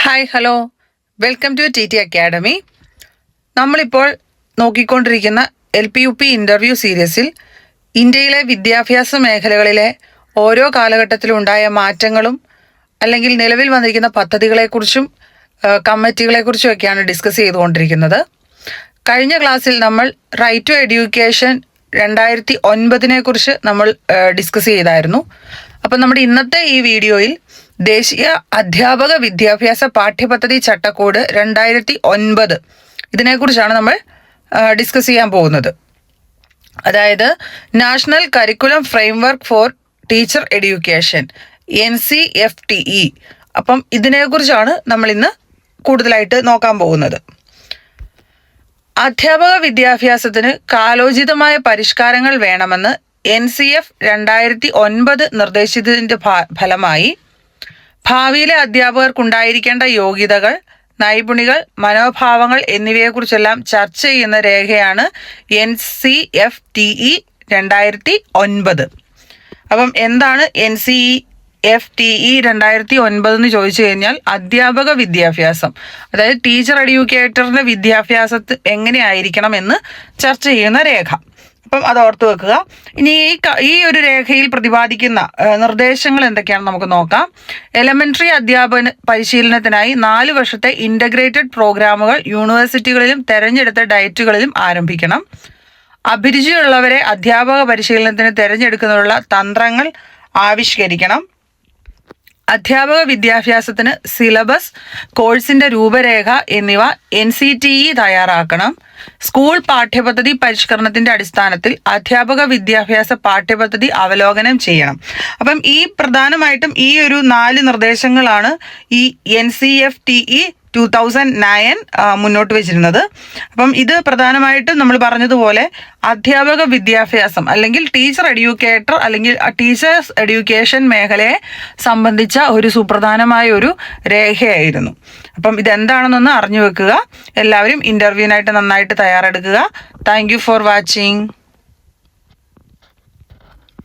Hi hello welcome to TT academy. നമ്മളിപ്പോൾ നോക്കിക്കൊണ്ടിരിക്കുന്ന LPUP interview സീരീസിൽ ഇന്ത്യയിലെ വിദ്യാഭ്യാസ മേഖലകളിലെ ഓരോ കാലഘട്ടത്തിലുണ്ടായ മാറ്റങ്ങളും അല്ലെങ്കിൽ നിലവിൽ വന്നിരിക്കുന്ന പദ്ധതികളെക്കുറിച്ചും കമ്മിറ്റികളെക്കുറിച്ചും ഒക്കെയാണ് ഡിസ്കസ് ചെയ്തുകൊണ്ടിരിക്കുന്നത്. കഴിഞ്ഞ ക്ലാസ്സിൽ നമ്മൾ റൈറ്റ് ടു എഡ്യൂക്കേഷൻ 2009 കുറിച്ച് നമ്മൾ ഡിസ്കസ് ചെയ്തായിരുന്നു. അപ്പം നമ്മുടെ ഇന്നത്തെ ഈ വീഡിയോയിൽ ദേശീയ അധ്യാപക വിദ്യാഭ്യാസ പാഠ്യപദ്ധതി ചട്ടക്കൂട് 2009 ഇതിനെക്കുറിച്ചാണ് നമ്മൾ ഡിസ്കസ് ചെയ്യാൻ പോകുന്നത്. അതായത് national curriculum framework four teacher education NCFTE. അപ്പം ഇതിനെക്കുറിച്ചാണ് നമ്മൾ ഇന്ന് കൂടുതലായിട്ട് നോക്കാൻ പോകുന്നത്. അധ്യാപക വിദ്യാഭ്യാസത്തിന് കാലോചിതമായ പരിഷ്കാരങ്ങൾ വേണമെന്ന് NCF 2009 നിർദ്ദേശിച്ചതിൻ്റെ ഫലമായി ഭാവിയിലെ അധ്യാപകർക്കുണ്ടായിരിക്കേണ്ട യോഗ്യതകൾ, നൈപുണികൾ, മനോഭാവങ്ങൾ എന്നിവയെക്കുറിച്ചെല്ലാം ചർച്ച ചെയ്യുന്ന രേഖയാണ് NCFTE 2009. അപ്പം എന്താണ് NCFTE 2009 എന്ന് ചോദിച്ചു കഴിഞ്ഞാൽ അധ്യാപക വിദ്യാഭ്യാസം, അതായത് ടീച്ചർ എഡ്യൂക്കേറ്ററിൻ്റെ വിദ്യാഭ്യാസത്ത് എങ്ങനെയായിരിക്കണം എന്ന് ചർച്ച ചെയ്യുന്ന രേഖ. അപ്പം അത് ഓർത്ത് വെക്കുക. ഇനി ഈ ഒരു രേഖയിൽ പ്രതിപാദിക്കുന്ന നിർദ്ദേശങ്ങൾ എന്തൊക്കെയാണെന്ന് നമുക്ക് നോക്കാം. എലമെൻ്ററി അധ്യാപന പരിശീലനത്തിനായി 4 വർഷത്തെ ഇൻ്റഗ്രേറ്റഡ് പ്രോഗ്രാമുകൾ യൂണിവേഴ്സിറ്റികളിലും തെരഞ്ഞെടുത്ത ഡയറ്റുകളിലും ആരംഭിക്കണം. അഭിരുചിയുള്ളവരെ അധ്യാപക പരിശീലനത്തിന് തിരഞ്ഞെടുക്കുന്നതിനുള്ള തന്ത്രങ്ങൾ ആവിഷ്കരിക്കണം. അധ്യാപക വിദ്യാഭ്യാസത്തിന് സിലബസ്, കോഴ്സിൻ്റെ രൂപരേഖ എന്നിവ NCTE തയ്യാറാക്കണം. സ്കൂൾ പാഠ്യപദ്ധതി പരിഷ്കരണത്തിൻ്റെ അടിസ്ഥാനത്തിൽ അധ്യാപക വിദ്യാഭ്യാസ പാഠ്യപദ്ധതി അവലോകനം ചെയ്യണം. അപ്പം ഈ പ്രധാനമായിട്ടും ഈ ഒരു 4 നിർദ്ദേശങ്ങളാണ് ഈ NCFTE 2009 മുന്നോട്ട് വെച്ചിരുന്നത്. അപ്പം ഇത് പ്രധാനമായിട്ടും നമ്മൾ പറഞ്ഞതുപോലെ അധ്യാപക വിദ്യാഭ്യാസം അല്ലെങ്കിൽ ടീച്ചർ എഡ്യൂക്കേറ്റർ അല്ലെങ്കിൽ ടീച്ചേഴ്സ് എഡ്യൂക്കേഷൻ മേഖലയെ സംബന്ധിച്ച ഒരു സുപ്രധാനമായ ഒരു രേഖയായിരുന്നു. അപ്പം ഇതെന്താണെന്നൊന്ന് അറിഞ്ഞു വെക്കുക. എല്ലാവരും ഇൻ്റർവ്യൂവിനായിട്ട് നന്നായിട്ട് തയ്യാറെടുക്കുക. Thank you for watching.